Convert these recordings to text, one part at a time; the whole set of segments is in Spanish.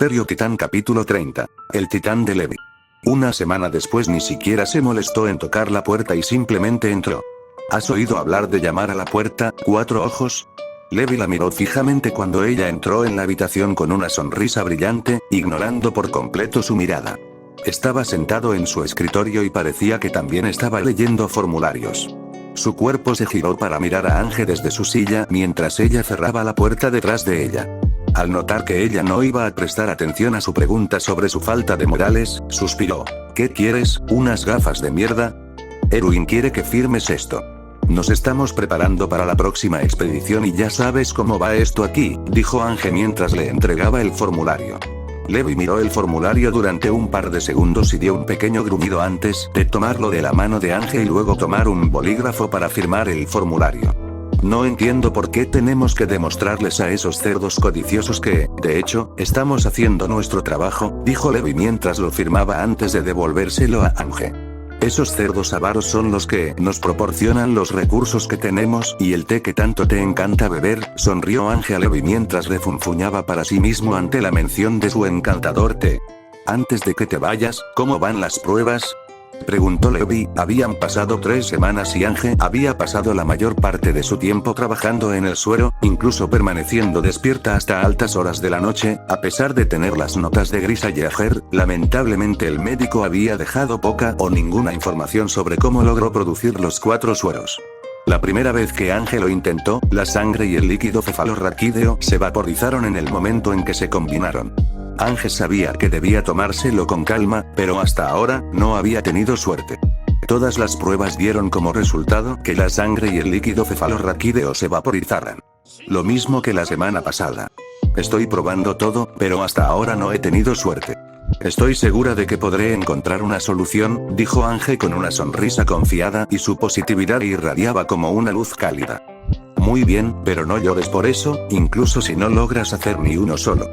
Imperio Titán capítulo 30. El Titán de Levi. Una semana después ni siquiera se molestó en tocar la puerta y simplemente entró. ¿Has oído hablar de llamar a la puerta, cuatro ojos? Levi la miró fijamente cuando ella entró en la habitación con una sonrisa brillante, ignorando por completo su mirada. Estaba sentado en su escritorio y parecía que también estaba leyendo formularios. Su cuerpo se giró para mirar a Ange desde su silla mientras ella cerraba la puerta detrás de ella. Al notar que ella no iba a prestar atención a su pregunta sobre su falta de modales, suspiró. ¿Qué quieres, unas gafas de mierda? Erwin quiere que firmes esto. Nos estamos preparando para la próxima expedición y ya sabes cómo va esto aquí, dijo Ange mientras le entregaba el formulario. Levi miró el formulario durante un par de segundos y dio un pequeño gruñido antes de tomarlo de la mano de Ange y luego tomar un bolígrafo para firmar el formulario. No entiendo por qué tenemos que demostrarles a esos cerdos codiciosos que, de hecho, estamos haciendo nuestro trabajo, dijo Levi mientras lo firmaba antes de devolvérselo a Ange. Esos cerdos avaros son los que nos proporcionan los recursos que tenemos y el té que tanto te encanta beber, sonrió Ange a Levi mientras refunfuñaba para sí mismo ante la mención de su encantador té. Antes de que te vayas, ¿cómo van las pruebas?, preguntó Levi. Habían pasado 3 semanas y Ange había pasado la mayor parte de su tiempo trabajando en el suero, incluso permaneciendo despierta hasta altas horas de la noche, a pesar de tener las notas de Grisa Yeager. Lamentablemente el médico había dejado poca o ninguna información sobre cómo logró producir los 4 sueros. La primera vez que Ange lo intentó, la sangre y el líquido cefalorraquídeo se vaporizaron en el momento en que se combinaron. Ange sabía que debía tomárselo con calma, pero hasta ahora, no había tenido suerte. Todas las pruebas dieron como resultado que la sangre y el líquido cefalorraquídeo se vaporizaran. Lo mismo que la semana pasada. Estoy probando todo, pero hasta ahora no he tenido suerte. Estoy segura de que podré encontrar una solución, dijo Ange con una sonrisa confiada y su positividad irradiaba como una luz cálida. Muy bien, pero no llores por eso, incluso si no logras hacer ni uno solo.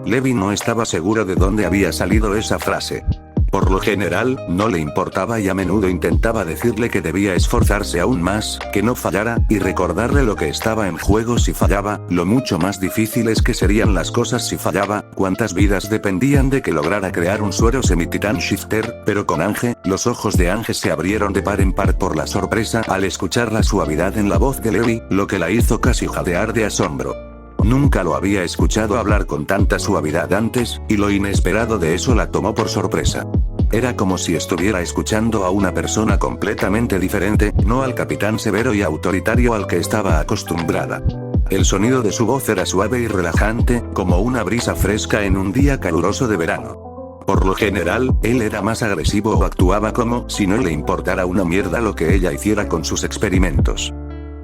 Levi no estaba seguro de dónde había salido esa frase. Por lo general, no le importaba y a menudo intentaba decirle que debía esforzarse aún más, que no fallara, y recordarle lo que estaba en juego si fallaba, lo mucho más difíciles que serían las cosas si fallaba, cuántas vidas dependían de que lograra crear un suero semi-titán shifter, pero con Ange, los ojos de Ange se abrieron de par en par por la sorpresa al escuchar la suavidad en la voz de Levi, lo que la hizo casi jadear de asombro. Nunca lo había escuchado hablar con tanta suavidad antes, y lo inesperado de eso la tomó por sorpresa. Era como si estuviera escuchando a una persona completamente diferente, no al capitán severo y autoritario al que estaba acostumbrada. El sonido de su voz era suave y relajante, como una brisa fresca en un día caluroso de verano. Por lo general, él era más agresivo o actuaba como si no le importara una mierda lo que ella hiciera con sus experimentos.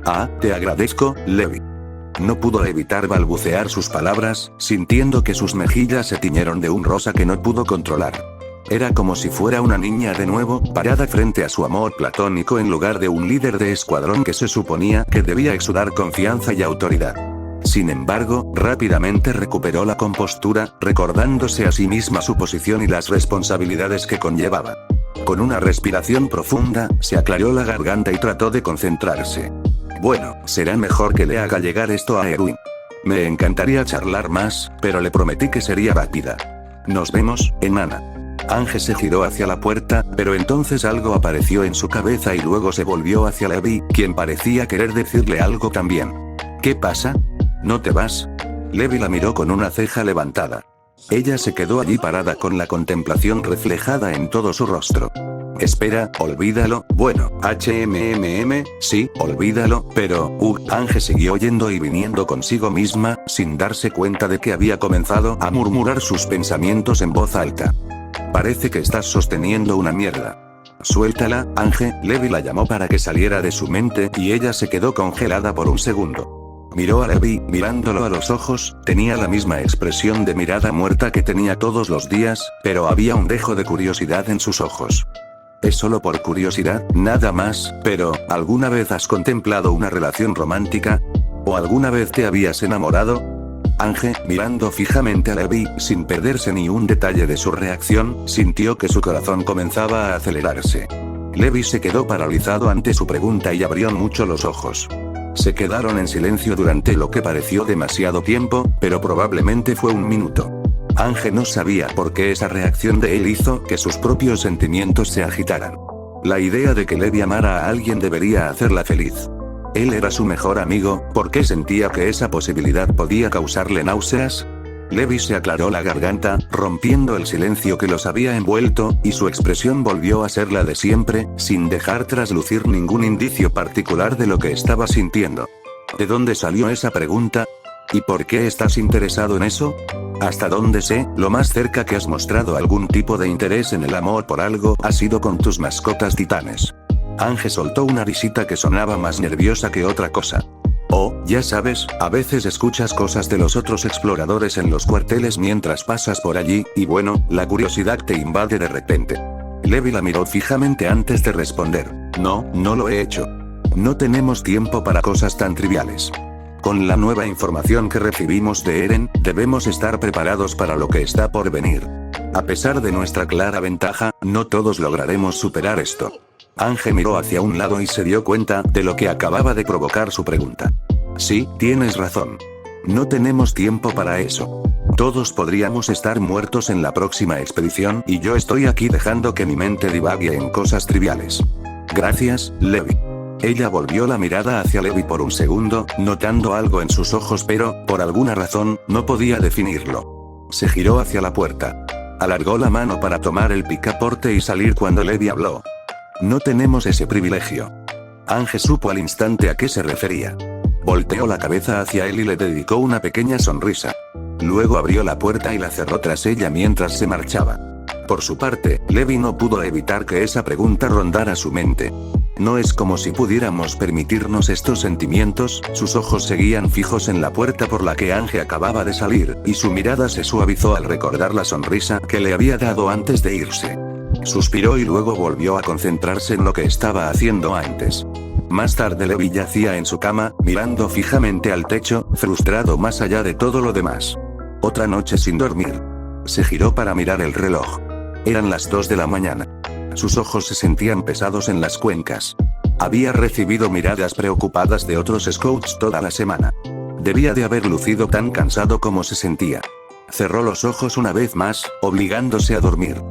Ah, te agradezco, Levi. No pudo evitar balbucear sus palabras, sintiendo que sus mejillas se tiñeron de un rosa que no pudo controlar. Era como si fuera una niña de nuevo, parada frente a su amor platónico en lugar de un líder de escuadrón que se suponía que debía exudar confianza y autoridad. Sin embargo, rápidamente recuperó la compostura, recordándose a sí misma su posición y las responsabilidades que conllevaba. Con una respiración profunda, se aclaró la garganta y trató de concentrarse. Bueno, será mejor que le haga llegar esto a Erwin. Me encantaría charlar más, pero le prometí que sería rápida. Nos vemos, enana. Ange se giró hacia la puerta, pero entonces algo apareció en su cabeza y luego se volvió hacia Levi, quien parecía querer decirle algo también. ¿Qué pasa? ¿No te vas? Levi la miró con una ceja levantada. Ella se quedó allí parada con la contemplación reflejada en todo su rostro. Espera, olvídalo, bueno, sí, olvídalo, pero, Ange siguió yendo y viniendo consigo misma, sin darse cuenta de que había comenzado a murmurar sus pensamientos en voz alta. Parece que estás sosteniendo una mierda. Suéltala, Ange. Levi la llamó para que saliera de su mente y ella se quedó congelada por un segundo. Miró a Levi, mirándolo a los ojos, tenía la misma expresión de mirada muerta que tenía todos los días, pero había un dejo de curiosidad en sus ojos. Es solo por curiosidad, nada más, pero, ¿alguna vez has contemplado una relación romántica? ¿O alguna vez te habías enamorado? Ange, mirando fijamente a Levi, sin perderse ni un detalle de su reacción, sintió que su corazón comenzaba a acelerarse. Levi se quedó paralizado ante su pregunta y abrió mucho los ojos. Se quedaron en silencio durante lo que pareció demasiado tiempo, pero probablemente fue un minuto. Ángel no sabía por qué esa reacción de él hizo que sus propios sentimientos se agitaran. La idea de que Levi amara a alguien debería hacerla feliz. Él era su mejor amigo, ¿por qué sentía que esa posibilidad podía causarle náuseas? Levi se aclaró la garganta, rompiendo el silencio que los había envuelto, y su expresión volvió a ser la de siempre, sin dejar traslucir ningún indicio particular de lo que estaba sintiendo. ¿De dónde salió esa pregunta? ¿Y por qué estás interesado en eso? Hasta donde sé, lo más cerca que has mostrado algún tipo de interés en el amor por algo ha sido con tus mascotas titanes. Ángel soltó una risita que sonaba más nerviosa que otra cosa. Oh, ya sabes, a veces escuchas cosas de los otros exploradores en los cuarteles mientras pasas por allí, y bueno, la curiosidad te invade de repente. Levi la miró fijamente antes de responder. No, no lo he hecho. No tenemos tiempo para cosas tan triviales. Con la nueva información que recibimos de Eren, debemos estar preparados para lo que está por venir. A pesar de nuestra clara ventaja, no todos lograremos superar esto. Ángel miró hacia un lado y se dio cuenta de lo que acababa de provocar su pregunta. Sí, tienes razón. No tenemos tiempo para eso. Todos podríamos estar muertos en la próxima expedición y yo estoy aquí dejando que mi mente divague en cosas triviales. Gracias, Levi. Ella volvió la mirada hacia Levi por un segundo, notando algo en sus ojos pero, por alguna razón, no podía definirlo. Se giró hacia la puerta. Alargó la mano para tomar el picaporte y salir cuando Levi habló. No tenemos ese privilegio. Ángel supo al instante a qué se refería. Volteó la cabeza hacia él y le dedicó una pequeña sonrisa. Luego abrió la puerta y la cerró tras ella mientras se marchaba. Por su parte, Levi no pudo evitar que esa pregunta rondara su mente. No es como si pudiéramos permitirnos estos sentimientos, sus ojos seguían fijos en la puerta por la que Ángel acababa de salir, y su mirada se suavizó al recordar la sonrisa que le había dado antes de irse. Suspiró y luego volvió a concentrarse en lo que estaba haciendo antes. Más tarde Levi yacía en su cama, mirando fijamente al techo, frustrado más allá de todo lo demás. Otra noche sin dormir. Se giró para mirar el reloj. Eran las 2 de la mañana. Sus ojos se sentían pesados en las cuencas. Había recibido miradas preocupadas de otros scouts toda la semana. Debía de haber lucido tan cansado como se sentía. Cerró los ojos una vez más, obligándose a dormir.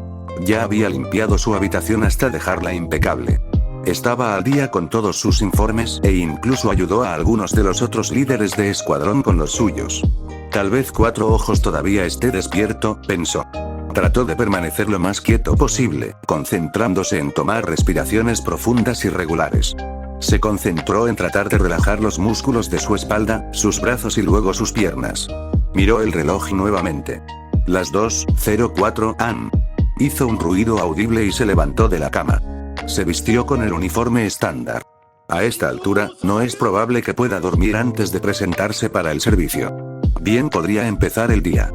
Ya había limpiado su habitación hasta dejarla impecable. Estaba al día con todos sus informes e incluso ayudó a algunos de los otros líderes de escuadrón con los suyos. Tal vez Cuatro Ojos todavía esté despierto, pensó. Trató de permanecer lo más quieto posible, concentrándose en tomar respiraciones profundas y regulares. Se concentró en tratar de relajar los músculos de su espalda, sus brazos y luego sus piernas. Miró el reloj nuevamente. Las 2:04 am. Hizo un ruido audible y se levantó de la cama. Se vistió con el uniforme estándar. A esta altura, no es probable que pueda dormir antes de presentarse para el servicio. Bien podría empezar el día.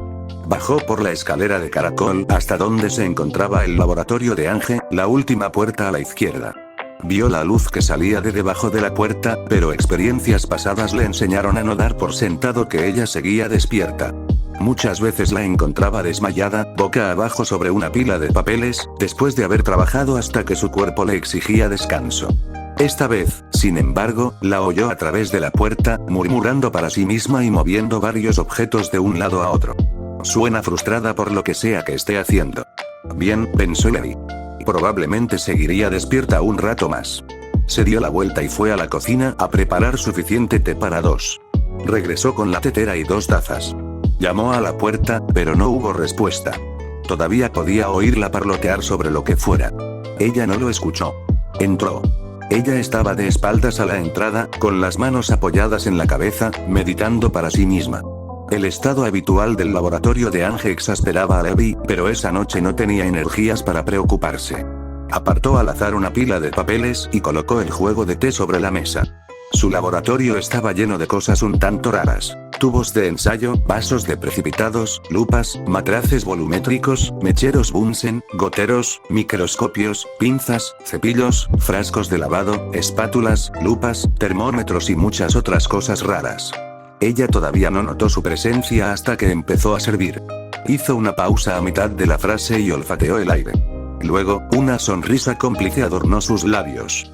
Bajó por la escalera de caracol hasta donde se encontraba el laboratorio de Ángel, la última puerta a la izquierda. Vio la luz que salía de debajo de la puerta, pero experiencias pasadas le enseñaron a no dar por sentado que ella seguía despierta. Muchas veces la encontraba desmayada, boca abajo sobre una pila de papeles, después de haber trabajado hasta que su cuerpo le exigía descanso. Esta vez, sin embargo, la oyó a través de la puerta, murmurando para sí misma y moviendo varios objetos de un lado a otro. Suena frustrada por lo que sea que esté haciendo. Bien, pensó Levi. Probablemente seguiría despierta un rato más. Se dio la vuelta y fue a la cocina a preparar suficiente té para dos. Regresó con la tetera y 2 tazas. Llamó a la puerta, pero no hubo respuesta. Todavía podía oírla parlotear sobre lo que fuera. Ella no lo escuchó. Entró. Ella estaba de espaldas a la entrada, con las manos apoyadas en la cabeza, meditando para sí misma. El estado habitual del laboratorio de Ángel exasperaba a Levi, pero esa noche no tenía energías para preocuparse. Apartó al azar una pila de papeles y colocó el juego de té sobre la mesa. Su laboratorio estaba lleno de cosas un tanto raras. Tubos de ensayo, vasos de precipitados, lupas, matraces volumétricos, mecheros Bunsen, goteros, microscopios, pinzas, cepillos, frascos de lavado, espátulas, lupas, termómetros y muchas otras cosas raras. Ella todavía no notó su presencia hasta que empezó a servir. Hizo una pausa a mitad de la frase y olfateó el aire. Luego, una sonrisa cómplice adornó sus labios.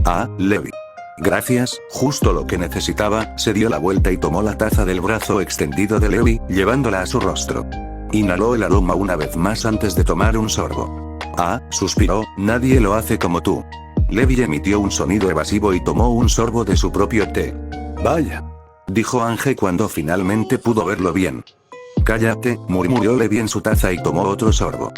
Ah, Levi. Gracias, justo lo que necesitaba. Se dio la vuelta y tomó la taza del brazo extendido de Levi, llevándola a su rostro. Inhaló el aroma una vez más antes de tomar un sorbo. Ah, suspiró, nadie lo hace como tú. Levi emitió un sonido evasivo y tomó un sorbo de su propio té. Vaya, dijo Ángel cuando finalmente pudo verlo bien. Cállate, murmuró Levi en su taza y tomó otro sorbo.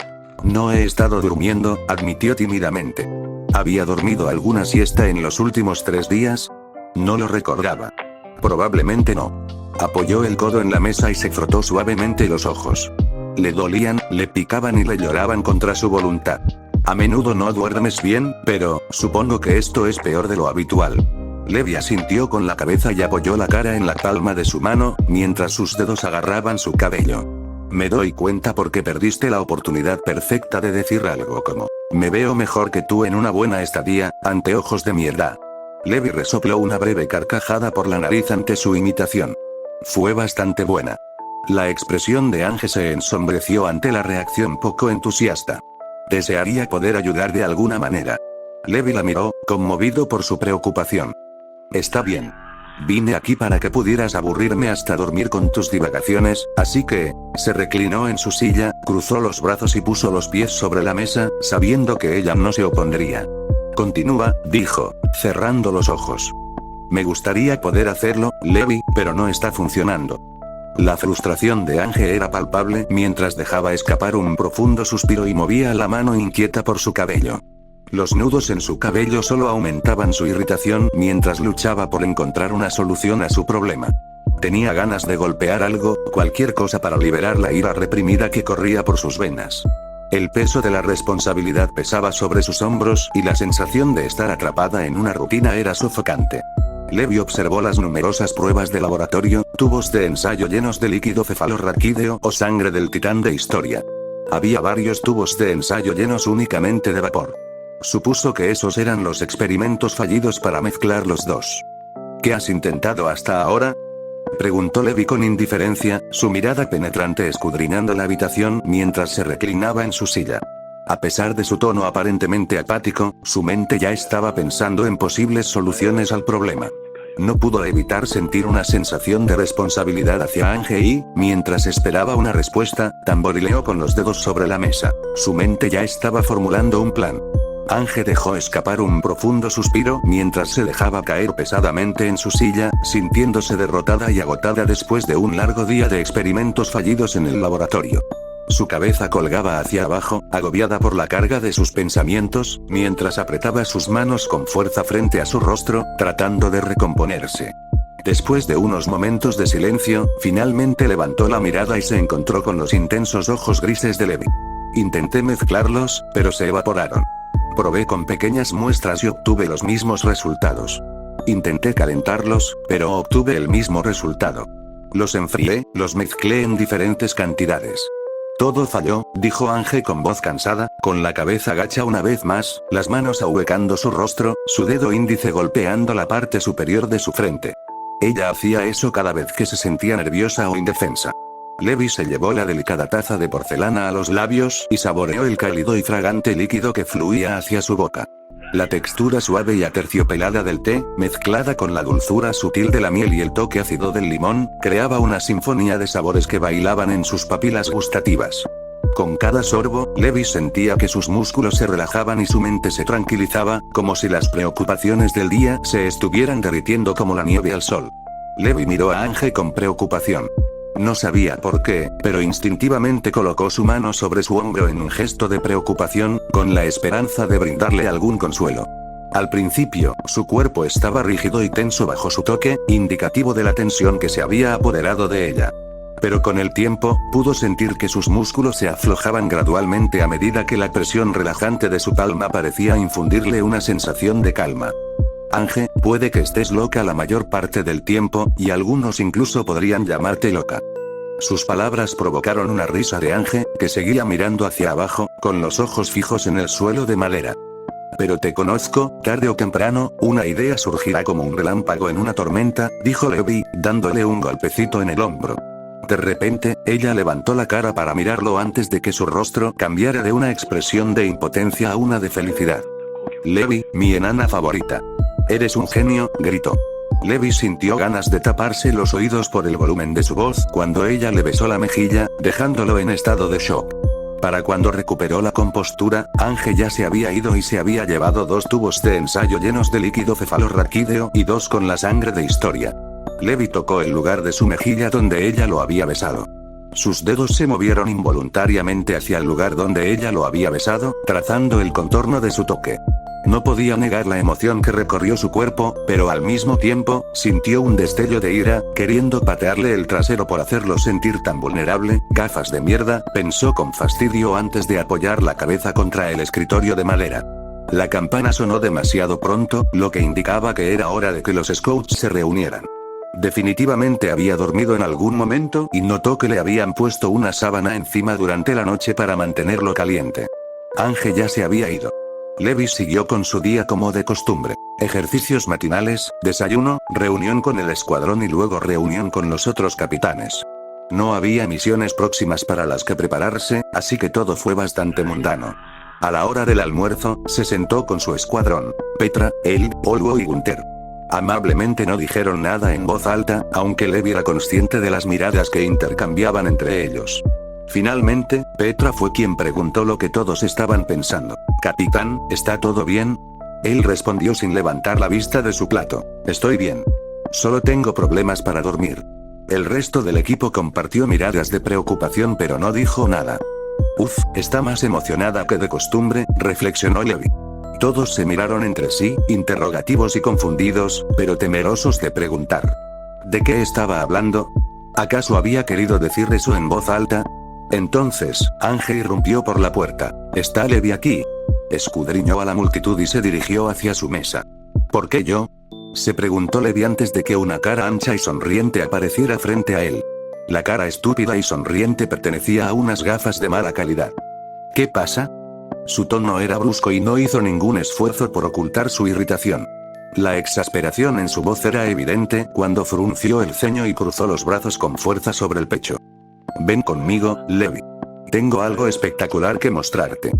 No he estado durmiendo, admitió tímidamente. ¿Había dormido alguna siesta en los últimos 3 días? No lo recordaba. Probablemente no. Apoyó el codo en la mesa y se frotó suavemente los ojos. Le dolían, le picaban y le lloraban contra su voluntad. A menudo no duermes bien, pero, supongo que esto es peor de lo habitual. Levi asintió con la cabeza y apoyó la cara en la palma de su mano, mientras sus dedos agarraban su cabello. Me doy cuenta porque perdiste la oportunidad perfecta de decir algo como, me veo mejor que tú en una buena estadía, anteojos de mierda. Levi resopló una breve carcajada por la nariz ante su imitación. Fue bastante buena. La expresión de Ángel se ensombreció ante la reacción poco entusiasta. Desearía poder ayudar de alguna manera. Levi la miró, conmovido por su preocupación. Está bien. Vine aquí para que pudieras aburrirme hasta dormir con tus divagaciones, así que, se reclinó en su silla, cruzó los brazos y puso los pies sobre la mesa, sabiendo que ella no se opondría. Continúa, dijo, cerrando los ojos. Me gustaría poder hacerlo, Levi, pero no está funcionando. La frustración de Ángel era palpable mientras dejaba escapar un profundo suspiro y movía la mano inquieta por su cabello. Los nudos en su cabello solo aumentaban su irritación mientras luchaba por encontrar una solución a su problema. Tenía ganas de golpear algo, cualquier cosa para liberar la ira reprimida que corría por sus venas. El peso de la responsabilidad pesaba sobre sus hombros y la sensación de estar atrapada en una rutina era sofocante. Levi observó las numerosas pruebas de laboratorio, tubos de ensayo llenos de líquido cefalorraquídeo o sangre del titán de historia. Había varios tubos de ensayo llenos únicamente de vapor. Supuso que esos eran los experimentos fallidos para mezclar los dos. ¿Qué has intentado hasta ahora?, preguntó Levi con indiferencia, su mirada penetrante escudriñando la habitación mientras se reclinaba en su silla. A pesar de su tono aparentemente apático, su mente ya estaba pensando en posibles soluciones al problema. No pudo evitar sentir una sensación de responsabilidad hacia Ángel y, mientras esperaba una respuesta, tamborileó con los dedos sobre la mesa. Su mente ya estaba formulando un plan. Ángel dejó escapar un profundo suspiro mientras se dejaba caer pesadamente en su silla, sintiéndose derrotada y agotada después de un largo día de experimentos fallidos en el laboratorio. Su cabeza colgaba hacia abajo, agobiada por la carga de sus pensamientos, mientras apretaba sus manos con fuerza frente a su rostro, tratando de recomponerse. Después de unos momentos de silencio, finalmente levantó la mirada y se encontró con los intensos ojos grises de Levi. Intenté mezclarlos, pero se evaporaron. Probé con pequeñas muestras y obtuve los mismos resultados. Intenté calentarlos, pero obtuve el mismo resultado. Los enfrié, los mezclé en diferentes cantidades. Todo falló, dijo Ángel con voz cansada, con la cabeza gacha una vez más, las manos ahuecando su rostro, su dedo índice golpeando la parte superior de su frente. Ella hacía eso cada vez que se sentía nerviosa o indefensa. Levi se llevó la delicada taza de porcelana a los labios y saboreó el cálido y fragante líquido que fluía hacia su boca. La textura suave y aterciopelada del té, mezclada con la dulzura sutil de la miel y el toque ácido del limón, creaba una sinfonía de sabores que bailaban en sus papilas gustativas. Con cada sorbo, Levi sentía que sus músculos se relajaban y su mente se tranquilizaba, como si las preocupaciones del día se estuvieran derritiendo como la nieve al sol. Levi miró a Ángel con preocupación. No sabía por qué, pero instintivamente colocó su mano sobre su hombro en un gesto de preocupación, con la esperanza de brindarle algún consuelo. Al principio, su cuerpo estaba rígido y tenso bajo su toque, indicativo de la tensión que se había apoderado de ella. Pero con el tiempo, pudo sentir que sus músculos se aflojaban gradualmente a medida que la presión relajante de su palma parecía infundirle una sensación de calma. Ángel, puede que estés loca la mayor parte del tiempo, y algunos incluso podrían llamarte loca. Sus palabras provocaron una risa de Ángel, que seguía mirando hacia abajo, con los ojos fijos en el suelo de madera. Pero te conozco, tarde o temprano, una idea surgirá como un relámpago en una tormenta, dijo Levi, dándole un golpecito en el hombro. De repente, ella levantó la cara para mirarlo antes de que su rostro cambiara de una expresión de impotencia a una de felicidad. Levi, mi enana favorita. Eres un genio, gritó. Levi sintió ganas de taparse los oídos por el volumen de su voz cuando ella le besó la mejilla, dejándolo en estado de shock. Para cuando recuperó la compostura, Ángel ya se había ido y se había llevado 2 tubos de ensayo llenos de líquido cefalorraquídeo y 2 con la sangre de historia. Levi tocó el lugar de su mejilla donde ella lo había besado. Sus dedos se movieron involuntariamente hacia el lugar donde ella lo había besado, trazando el contorno de su toque. No podía negar la emoción que recorrió su cuerpo, pero al mismo tiempo, sintió un destello de ira, queriendo patearle el trasero por hacerlo sentir tan vulnerable. Gafas de mierda, pensó con fastidio antes de apoyar la cabeza contra el escritorio de madera. La campana sonó demasiado pronto, lo que indicaba que era hora de que los scouts se reunieran. Definitivamente había dormido en algún momento y notó que le habían puesto una sábana encima durante la noche para mantenerlo caliente. Ángel ya se había ido. Levi siguió con su día como de costumbre. Ejercicios matinales, desayuno, reunión con el escuadrón y luego reunión con los otros capitanes. No había misiones próximas para las que prepararse, así que todo fue bastante mundano. A la hora del almuerzo, se sentó con su escuadrón. Petra, él, Olgo y Gunther. Amablemente no dijeron nada en voz alta, aunque Levi era consciente de las miradas que intercambiaban entre ellos. Finalmente, Petra fue quien preguntó lo que todos estaban pensando. «Capitán, ¿está todo bien?» Él respondió sin levantar la vista de su plato. «Estoy bien. Solo tengo problemas para dormir». El resto del equipo compartió miradas de preocupación pero no dijo nada. «Uf, está más emocionada que de costumbre», reflexionó Levi. Todos se miraron entre sí, interrogativos y confundidos, pero temerosos de preguntar. ¿De qué estaba hablando? ¿Acaso había querido decir eso en voz alta? Entonces, Ángel irrumpió por la puerta. ¿Está Levi aquí? Escudriñó a la multitud y se dirigió hacia su mesa. ¿Por qué yo? Se preguntó Levi antes de que una cara ancha y sonriente apareciera frente a él. La cara estúpida y sonriente pertenecía a unas gafas de mala calidad. ¿Qué pasa? Su tono era brusco y no hizo ningún esfuerzo por ocultar su irritación. La exasperación en su voz era evidente cuando frunció el ceño y cruzó los brazos con fuerza sobre el pecho. «Ven conmigo, Levi. Tengo algo espectacular que mostrarte».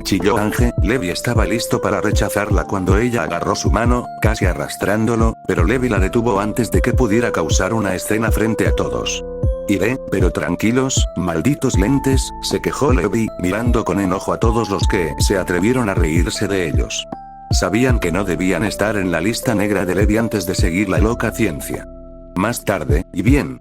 Chilló Ángel. Levi estaba listo para rechazarla cuando ella agarró su mano, casi arrastrándolo, pero Levi la detuvo antes de que pudiera causar una escena frente a todos. «Iré, pero tranquilos, malditos lentes», se quejó Levi, mirando con enojo a todos los que se atrevieron a reírse de ellos. Sabían que no debían estar en la lista negra de Levi antes de seguir la loca ciencia. Más tarde, ¿y bien?,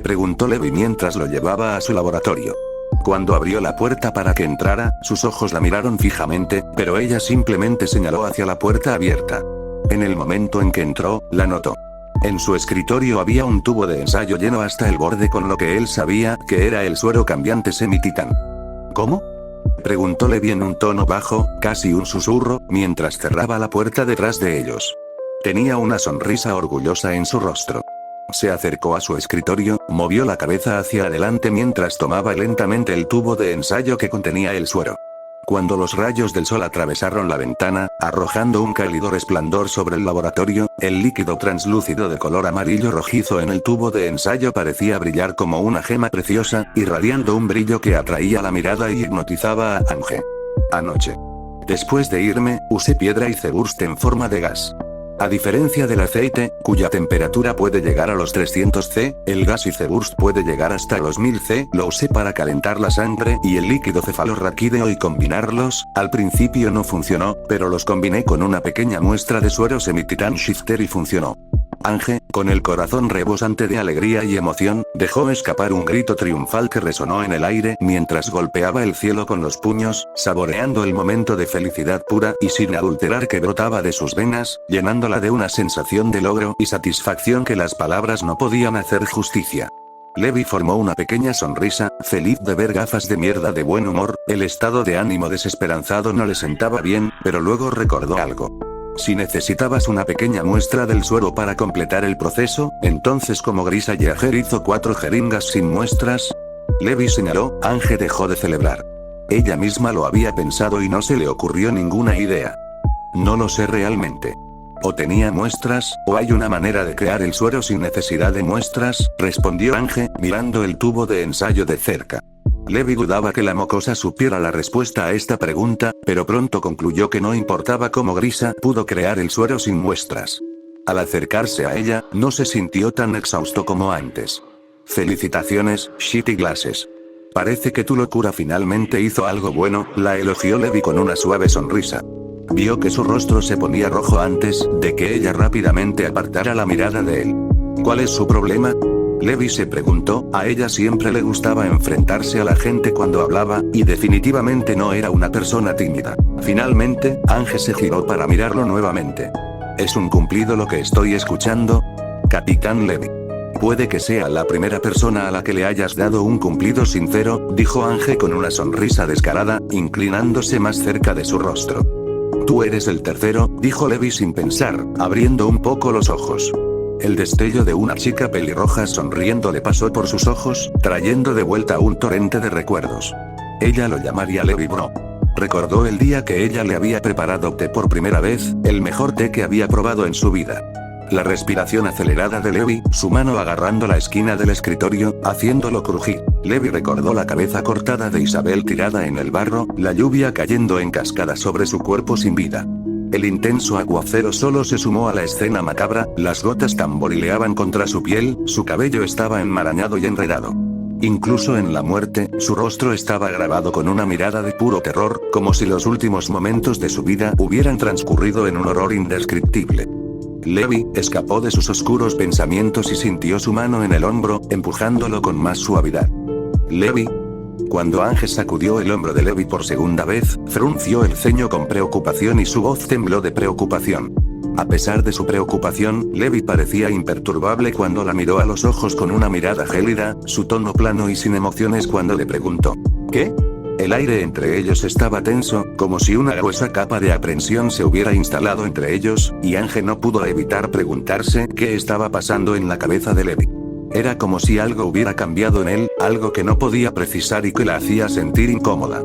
preguntó Levi mientras lo llevaba a su laboratorio. Cuando abrió la puerta para que entrara, sus ojos la miraron fijamente, pero ella simplemente señaló hacia la puerta abierta. En el momento en que entró, la notó. En su escritorio había un tubo de ensayo lleno hasta el borde con lo que él sabía que era el suero cambiante semititán. ¿Cómo?, preguntó Levi en un tono bajo, casi un susurro, mientras cerraba la puerta detrás de ellos. Tenía una sonrisa orgullosa en su rostro. Se acercó a su escritorio, movió la cabeza hacia adelante mientras tomaba lentamente el tubo de ensayo que contenía el suero. Cuando los rayos del sol atravesaron la ventana, arrojando un cálido resplandor sobre el laboratorio, el líquido translúcido de color amarillo rojizo en el tubo de ensayo parecía brillar como una gema preciosa, irradiando un brillo que atraía la mirada y hipnotizaba a Ángel. Anoche, después de irme, usé piedra y Zeburst en forma de gas. A diferencia del aceite, cuya temperatura puede llegar a los 300 C, el gas y Zeburst puede llegar hasta los 1000 C, lo usé para calentar la sangre y el líquido cefalorraquídeo y combinarlos. Al principio no funcionó, pero los combiné con una pequeña muestra de suero semititán shifter y funcionó. Ángel, con el corazón rebosante de alegría y emoción, dejó escapar un grito triunfal que resonó en el aire mientras golpeaba el cielo con los puños, saboreando el momento de felicidad pura y sin adulterar que brotaba de sus venas, llenándola de una sensación de logro y satisfacción que las palabras no podían hacer justicia. Levi formó una pequeña sonrisa, feliz de ver gafas de mierda de buen humor. El estado de ánimo desesperanzado no le sentaba bien, pero luego recordó algo. Si necesitabas una pequeña muestra del suero para completar el proceso, entonces como Grisa Yeager hizo 4 jeringas sin muestras. Levi señaló. Ángel dejó de celebrar. Ella misma lo había pensado y no se le ocurrió ninguna idea. No lo sé realmente. O tenía muestras, o hay una manera de crear el suero sin necesidad de muestras, respondió Ángel, mirando el tubo de ensayo de cerca. Levi dudaba que la mocosa supiera la respuesta a esta pregunta, pero pronto concluyó que no importaba cómo Grisa pudo crear el suero sin muestras. Al acercarse a ella, no se sintió tan exhausto como antes. Felicitaciones, Shitty Glasses. Parece que tu locura finalmente hizo algo bueno, la elogió Levi con una suave sonrisa. Vio que su rostro se ponía rojo antes de que ella rápidamente apartara la mirada de él. ¿Cuál es su problema? Levi se preguntó, a ella siempre le gustaba enfrentarse a la gente cuando hablaba, y definitivamente no era una persona tímida. Finalmente, Ángel se giró para mirarlo nuevamente. ¿Es un cumplido lo que estoy escuchando? Capitán Levi. Puede que sea la primera persona a la que le hayas dado un cumplido sincero, dijo Ángel con una sonrisa descarada, inclinándose más cerca de su rostro. Tú eres el tercero, dijo Levi sin pensar, abriendo un poco los ojos. El destello de una chica pelirroja sonriendo le pasó por sus ojos, trayendo de vuelta un torrente de recuerdos. Ella lo llamaría Levi Bro. Recordó el día que ella le había preparado té por primera vez, el mejor té que había probado en su vida. La respiración acelerada de Levi, su mano agarrando la esquina del escritorio, haciéndolo crujir. Levi recordó la cabeza cortada de Isabel tirada en el barro, la lluvia cayendo en cascada sobre su cuerpo sin vida. El intenso aguacero solo se sumó a la escena macabra, las gotas tamborileaban contra su piel, su cabello estaba enmarañado y enredado. Incluso en la muerte, su rostro estaba grabado con una mirada de puro terror, como si los últimos momentos de su vida hubieran transcurrido en un horror indescriptible. Levi escapó de sus oscuros pensamientos y sintió su mano en el hombro, empujándolo con más suavidad. Levi. Cuando Ángel sacudió el hombro de Levi por segunda vez, frunció el ceño con preocupación y su voz tembló de preocupación. A pesar de su preocupación, Levi parecía imperturbable cuando la miró a los ojos con una mirada gélida, su tono plano y sin emociones cuando le preguntó: ¿qué? El aire entre ellos estaba tenso, como si una gruesa capa de aprensión se hubiera instalado entre ellos, y Ángel no pudo evitar preguntarse qué estaba pasando en la cabeza de Levi. Era como si algo hubiera cambiado en él, algo que no podía precisar y que la hacía sentir incómoda.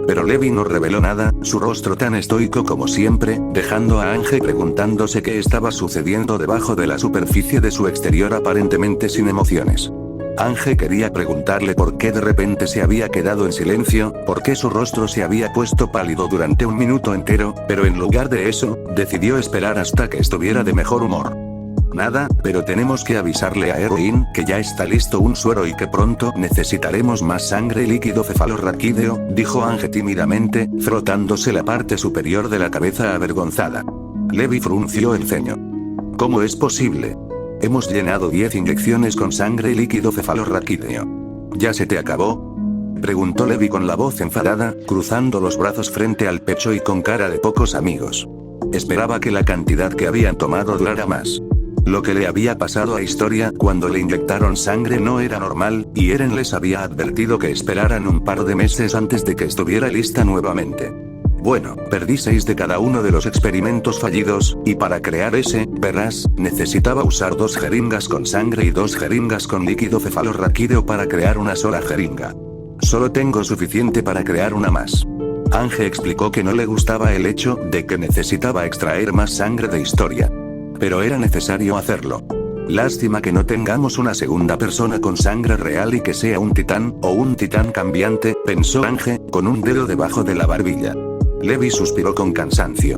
Pero Levi no reveló nada, su rostro tan estoico como siempre, dejando a Ángel preguntándose qué estaba sucediendo debajo de la superficie de su exterior aparentemente sin emociones. Ángel quería preguntarle por qué de repente se había quedado en silencio, por qué su rostro se había puesto pálido durante un minuto entero, pero en lugar de eso, decidió esperar hasta que estuviera de mejor humor. Nada, pero tenemos que avisarle a Heroin que ya está listo un suero y que pronto necesitaremos más sangre y líquido cefalorraquídeo, dijo Ángel tímidamente, frotándose la parte superior de la cabeza avergonzada. Levi frunció el ceño. ¿Cómo es posible? Hemos llenado 10 inyecciones con sangre y líquido cefalorraquídeo. ¿Ya se te acabó? Preguntó Levi con la voz enfadada, cruzando los brazos frente al pecho y con cara de pocos amigos. Esperaba que la cantidad que habían tomado durara más. Lo que le había pasado a Historia cuando le inyectaron sangre no era normal, y Eren les había advertido que esperaran un par de meses antes de que estuviera lista nuevamente. Bueno, perdí 6 de cada uno de los experimentos fallidos, y para crear ese, verás, necesitaba usar 2 jeringas con sangre y 2 jeringas con líquido cefalorraquídeo para crear una sola jeringa. Solo tengo suficiente para crear una más. Ángel explicó que no le gustaba el hecho de que necesitaba extraer más sangre de Historia. Pero era necesario hacerlo. Lástima que no tengamos una segunda persona con sangre real y que sea un titán, o un titán cambiante, pensó Ángel, con un dedo debajo de la barbilla. Levi suspiró con cansancio.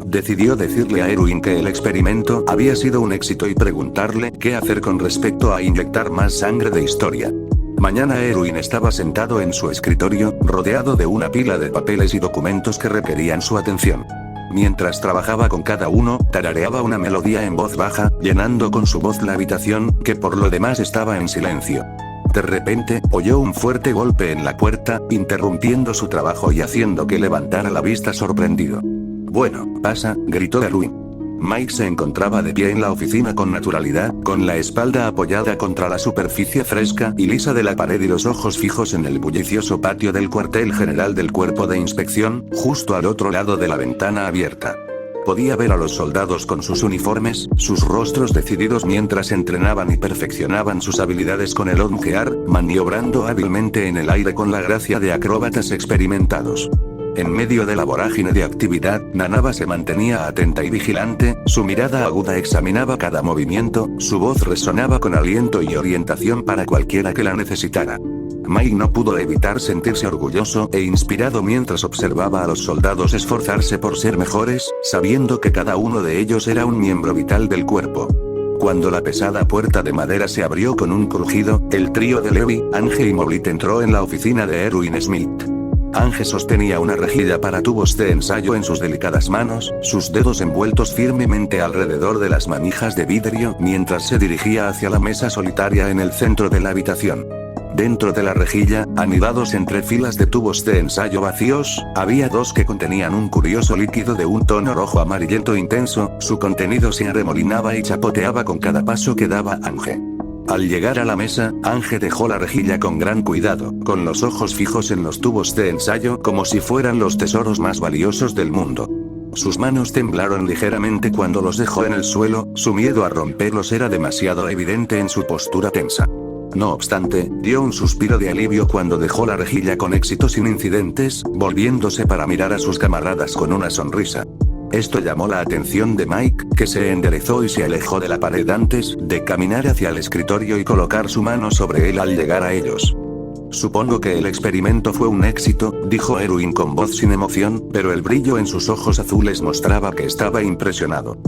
Decidió decirle a Erwin que el experimento había sido un éxito y preguntarle qué hacer con respecto a inyectar más sangre de Historia. Mañana Erwin estaba sentado en su escritorio, rodeado de una pila de papeles y documentos que requerían su atención. Mientras trabajaba con cada uno, tarareaba una melodía en voz baja, llenando con su voz la habitación, que por lo demás estaba en silencio. De repente, oyó un fuerte golpe en la puerta, interrumpiendo su trabajo y haciendo que levantara la vista sorprendido. «Bueno, pasa», gritó Erwin. Mike se encontraba de pie en la oficina con naturalidad, con la espalda apoyada contra la superficie fresca y lisa de la pared y los ojos fijos en el bullicioso patio del cuartel general del cuerpo de inspección, justo al otro lado de la ventana abierta. Podía ver a los soldados con sus uniformes, sus rostros decididos mientras entrenaban y perfeccionaban sus habilidades con el ongear, maniobrando hábilmente en el aire con la gracia de acróbatas experimentados. En medio de la vorágine de actividad, Nanaba se mantenía atenta y vigilante, su mirada aguda examinaba cada movimiento, su voz resonaba con aliento y orientación para cualquiera que la necesitara. Mike no pudo evitar sentirse orgulloso e inspirado mientras observaba a los soldados esforzarse por ser mejores, sabiendo que cada uno de ellos era un miembro vital del cuerpo. Cuando la pesada puerta de madera se abrió con un crujido, el trío de Levi, Ange y Moblith entró en la oficina de Erwin Smith. Ange sostenía una rejilla para tubos de ensayo en sus delicadas manos, sus dedos envueltos firmemente alrededor de las manijas de vidrio mientras se dirigía hacia la mesa solitaria en el centro de la habitación. Dentro de la rejilla, anidados entre filas de tubos de ensayo vacíos, había dos que contenían un curioso líquido de un tono rojo amarillento intenso, su contenido se arremolinaba y chapoteaba con cada paso que daba Ange. Al llegar a la mesa, Ange dejó la rejilla con gran cuidado, con los ojos fijos en los tubos de ensayo como si fueran los tesoros más valiosos del mundo. Sus manos temblaron ligeramente cuando los dejó en el suelo, su miedo a romperlos era demasiado evidente en su postura tensa. No obstante, dio un suspiro de alivio cuando dejó la rejilla con éxito sin incidentes, volviéndose para mirar a sus camaradas con una sonrisa. Esto llamó la atención de Mike, que se enderezó y se alejó de la pared antes de caminar hacia el escritorio y colocar su mano sobre él al llegar a ellos. Supongo que el experimento fue un éxito, dijo Erwin con voz sin emoción, pero el brillo en sus ojos azules mostraba que estaba impresionado.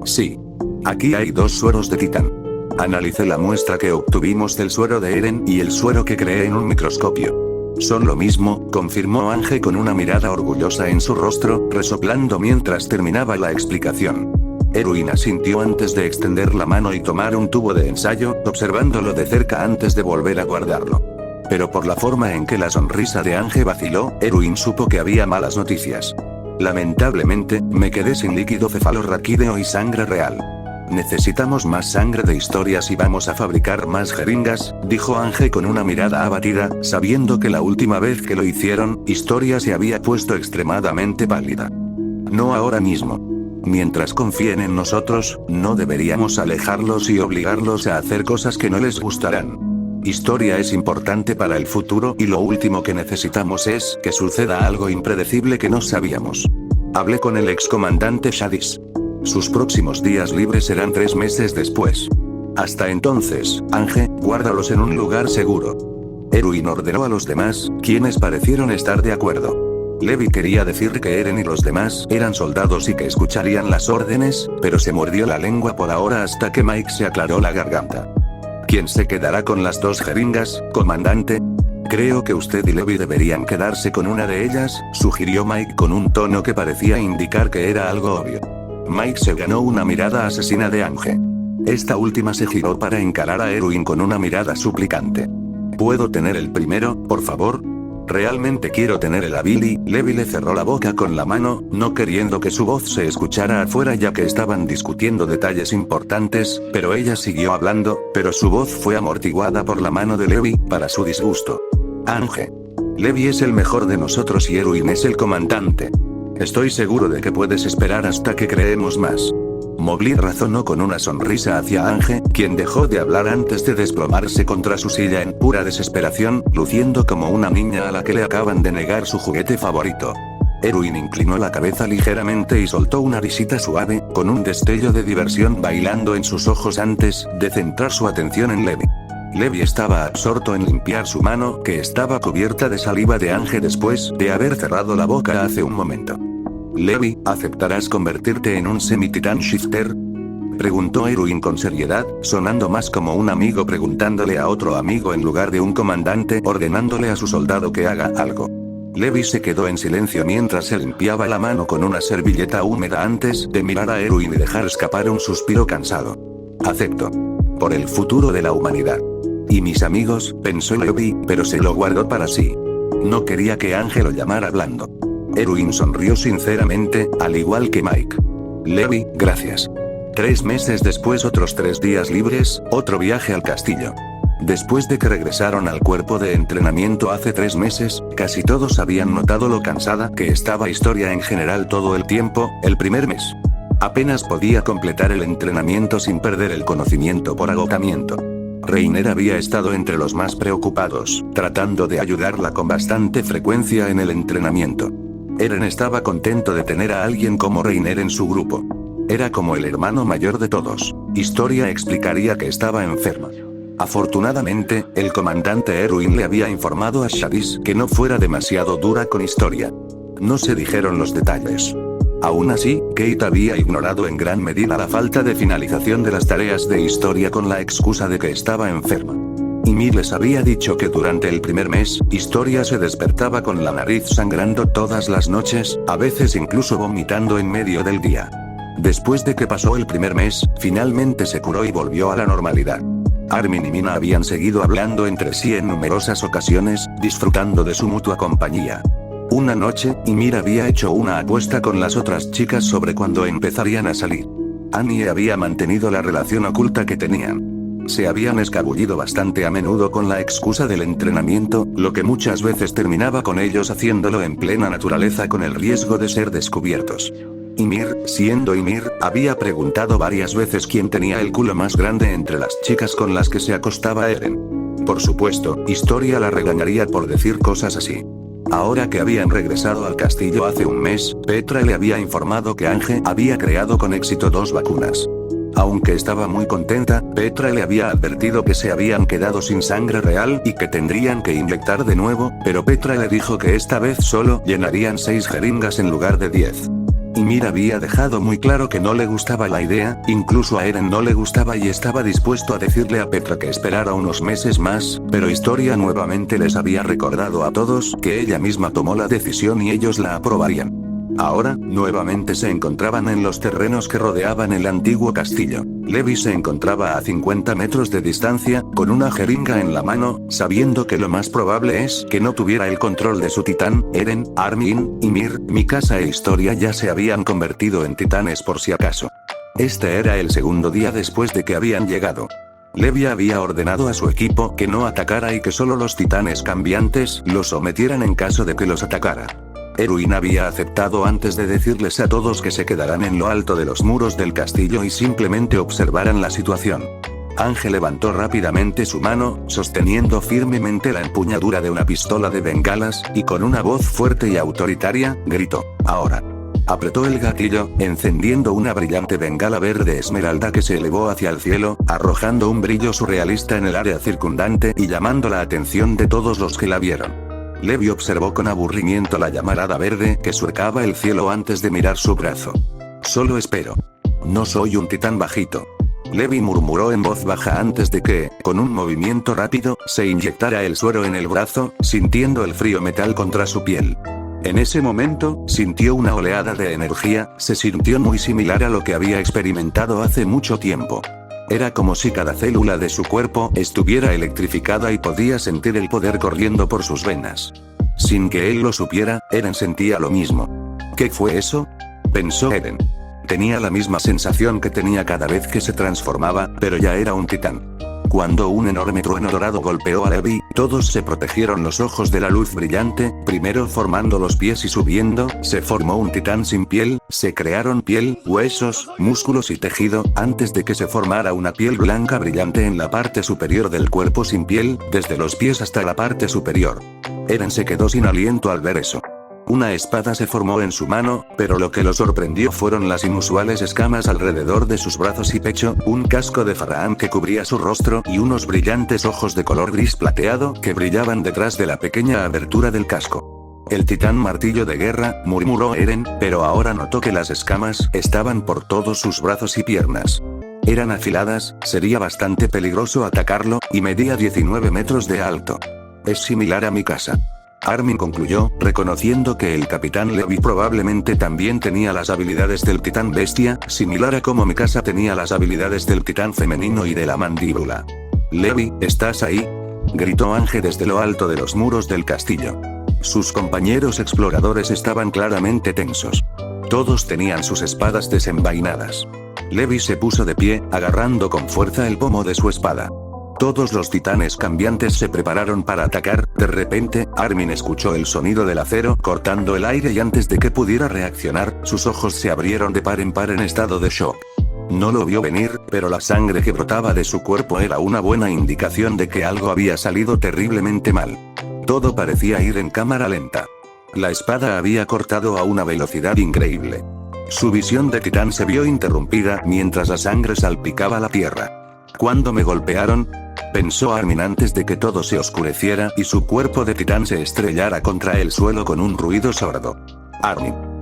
Sí. Aquí hay 2 sueros de titán. Analicé la muestra que obtuvimos del suero de Eren y el suero que creé en un microscopio. Son lo mismo, confirmó Ange con una mirada orgullosa en su rostro, resoplando mientras terminaba la explicación. Erwin asintió antes de extender la mano y tomar un tubo de ensayo, observándolo de cerca antes de volver a guardarlo. Pero por la forma en que la sonrisa de Ange vaciló, Erwin supo que había malas noticias. Lamentablemente, me quedé sin líquido cefalorraquídeo y sangre real. Necesitamos más sangre de historias y vamos a fabricar más jeringas, dijo Ange con una mirada abatida, sabiendo que la última vez que lo hicieron, Historia se había puesto extremadamente pálida. No ahora mismo. Mientras confíen en nosotros, no deberíamos alejarlos y obligarlos a hacer cosas que no les gustarán. Historia es importante para el futuro y lo último que necesitamos es que suceda algo impredecible que no sabíamos. Hablé con el excomandante Shadis. Sus próximos días libres serán 3 meses después. Hasta entonces, Ange, guárdalos en un lugar seguro. Erwin ordenó a los demás, quienes parecieron estar de acuerdo. Levi quería decir que Eren y los demás eran soldados y que escucharían las órdenes, pero se mordió la lengua por ahora hasta que Mike se aclaró la garganta. ¿Quién se quedará con las 2 jeringas, comandante? Creo que usted y Levi deberían quedarse con una de ellas, sugirió Mike con un tono que parecía indicar que era algo obvio. Mike se ganó una mirada asesina de Ange. Esta última se giró para encarar a Erwin con una mirada suplicante. ¿Puedo tener el primero, por favor? Realmente quiero tener el Billy. Levi le cerró la boca con la mano, no queriendo que su voz se escuchara afuera ya que estaban discutiendo detalles importantes, pero ella siguió hablando, pero su voz fue amortiguada por la mano de Levi, para su disgusto. Ange. Levi es el mejor de nosotros y Erwin es el comandante. Estoy seguro de que puedes esperar hasta que creemos más. Moblith razonó con una sonrisa hacia Ange, quien dejó de hablar antes de desplomarse contra su silla en pura desesperación, luciendo como una niña a la que le acaban de negar su juguete favorito. Erwin inclinó la cabeza ligeramente y soltó una risita suave, con un destello de diversión bailando en sus ojos antes de centrar su atención en Levi. Levi estaba absorto en limpiar su mano, que estaba cubierta de saliva de Ange después de haber cerrado la boca hace un momento. Levi, ¿aceptarás convertirte en un semi-titán shifter? Preguntó Erwin con seriedad, sonando más como un amigo preguntándole a otro amigo en lugar de un comandante ordenándole a su soldado que haga algo. Levi se quedó en silencio mientras se limpiaba la mano con una servilleta húmeda antes de mirar a Erwin y dejar escapar un suspiro cansado. Acepto. Por el futuro de la humanidad. Y mis amigos, pensó Levi, pero se lo guardó para sí. No quería que Ange lo llamara blando. Erwin sonrió sinceramente, al igual que Mike. Levi, gracias. 3 meses después, otros 3 días libres, otro viaje al castillo. Después de que regresaron al cuerpo de entrenamiento hace 3 meses, casi todos habían notado lo cansada que estaba Historia en general todo el tiempo, el primer mes. Apenas podía completar el entrenamiento sin perder el conocimiento por agotamiento. Reiner había estado entre los más preocupados, tratando de ayudarla con bastante frecuencia en el entrenamiento. Eren estaba contento de tener a alguien como Reiner en su grupo. Era como el hermano mayor de todos. Historia explicaría que estaba enferma. Afortunadamente, el comandante Erwin le había informado a Shadis que no fuera demasiado dura con historia. No se dijeron los detalles. Aún así, Kate había ignorado en gran medida la falta de finalización de las tareas de historia con la excusa de que estaba enferma. Ymir les había dicho que durante el primer mes, Historia se despertaba con la nariz sangrando todas las noches, a veces incluso vomitando en medio del día. Después de que pasó el primer mes, finalmente se curó y volvió a la normalidad. Armin y Mina habían seguido hablando entre sí en numerosas ocasiones, disfrutando de su mutua compañía. Una noche, Ymir había hecho una apuesta con las otras chicas sobre cuándo empezarían a salir. Annie había mantenido la relación oculta que tenían. Se habían escabullido bastante a menudo con la excusa del entrenamiento, lo que muchas veces terminaba con ellos haciéndolo en plena naturaleza con el riesgo de ser descubiertos. Ymir, siendo Ymir, había preguntado varias veces quién tenía el culo más grande entre las chicas con las que se acostaba Eren. Por supuesto, Historia la regañaría por decir cosas así. Ahora que habían regresado al castillo hace un mes, Petra le había informado que Ange había creado con éxito 2 vacunas. Aunque estaba muy contenta, Petra le había advertido que se habían quedado sin sangre real y que tendrían que inyectar de nuevo, pero Petra le dijo que esta vez solo llenarían 6 jeringas en lugar de 10. Ymir había dejado muy claro que no le gustaba la idea, incluso a Eren no le gustaba y estaba dispuesto a decirle a Petra que esperara unos meses más, pero Historia nuevamente les había recordado a todos que ella misma tomó la decisión y ellos la aprobarían. Ahora, nuevamente se encontraban en los terrenos que rodeaban el antiguo castillo. Levi se encontraba a 50 metros de distancia, con una jeringa en la mano, sabiendo que lo más probable es que no tuviera el control de su titán. Eren, Armin, Ymir, Mikasa e Historia ya se habían convertido en titanes por si acaso. Este era el segundo día después de que habían llegado. Levi había ordenado a su equipo que no atacara y que solo los titanes cambiantes lo sometieran en caso de que los atacara. Erwin había aceptado antes de decirles a todos que se quedaran en lo alto de los muros del castillo y simplemente observaran la situación. Ángel levantó rápidamente su mano, sosteniendo firmemente la empuñadura de una pistola de bengalas, y con una voz fuerte y autoritaria, gritó: «Ahora». Apretó el gatillo, encendiendo una brillante bengala verde esmeralda que se elevó hacia el cielo, arrojando un brillo surrealista en el área circundante y llamando la atención de todos los que la vieron. Levi observó con aburrimiento la llamarada verde que surcaba el cielo antes de mirar su brazo. «Solo espero. No soy un titán bajito». Levi murmuró en voz baja antes de que, con un movimiento rápido, se inyectara el suero en el brazo, sintiendo el frío metal contra su piel. En ese momento, sintió una oleada de energía, se sintió muy similar a lo que había experimentado hace mucho tiempo. Era como si cada célula de su cuerpo estuviera electrificada y podía sentir el poder corriendo por sus venas. Sin que él lo supiera, Eren sentía lo mismo. ¿Qué fue eso?, pensó Eren. Tenía la misma sensación que tenía cada vez que se transformaba, pero ya era un titán. Cuando un enorme trueno dorado golpeó a Levi, todos se protegieron los ojos de la luz brillante, primero formando los pies y subiendo, se formó un titán sin piel, se crearon piel, huesos, músculos y tejido, antes de que se formara una piel blanca brillante en la parte superior del cuerpo sin piel, desde los pies hasta la parte superior. Eren se quedó sin aliento al ver eso. Una espada se formó en su mano, pero lo que lo sorprendió fueron las inusuales escamas alrededor de sus brazos y pecho, un casco de Faraán que cubría su rostro y unos brillantes ojos de color gris plateado que brillaban detrás de la pequeña abertura del casco. «El titán martillo de guerra», murmuró Eren, pero ahora notó que las escamas estaban por todos sus brazos y piernas. Eran afiladas, sería bastante peligroso atacarlo, y medía 19 metros de alto. «Es similar a Mikasa». Armin concluyó, reconociendo que el capitán Levi probablemente también tenía las habilidades del titán bestia, similar a como Mikasa tenía las habilidades del titán femenino y de la mandíbula. «Levi, ¿estás ahí?», gritó Ange desde lo alto de los muros del castillo. Sus compañeros exploradores estaban claramente tensos. Todos tenían sus espadas desenvainadas. Levi se puso de pie, agarrando con fuerza el pomo de su espada. Todos los titanes cambiantes se prepararon para atacar. De repente, Armin escuchó el sonido del acero cortando el aire y antes de que pudiera reaccionar, sus ojos se abrieron de par en par en estado de shock. No lo vio venir, pero la sangre que brotaba de su cuerpo era una buena indicación de que algo había salido terriblemente mal. Todo parecía ir en cámara lenta. La espada había cortado a una velocidad increíble. Su visión de titán se vio interrumpida mientras la sangre salpicaba la tierra. «¿Cuándo me golpearon?», pensó Armin antes de que todo se oscureciera y su cuerpo de titán se estrellara contra el suelo con un ruido sordo. Armin.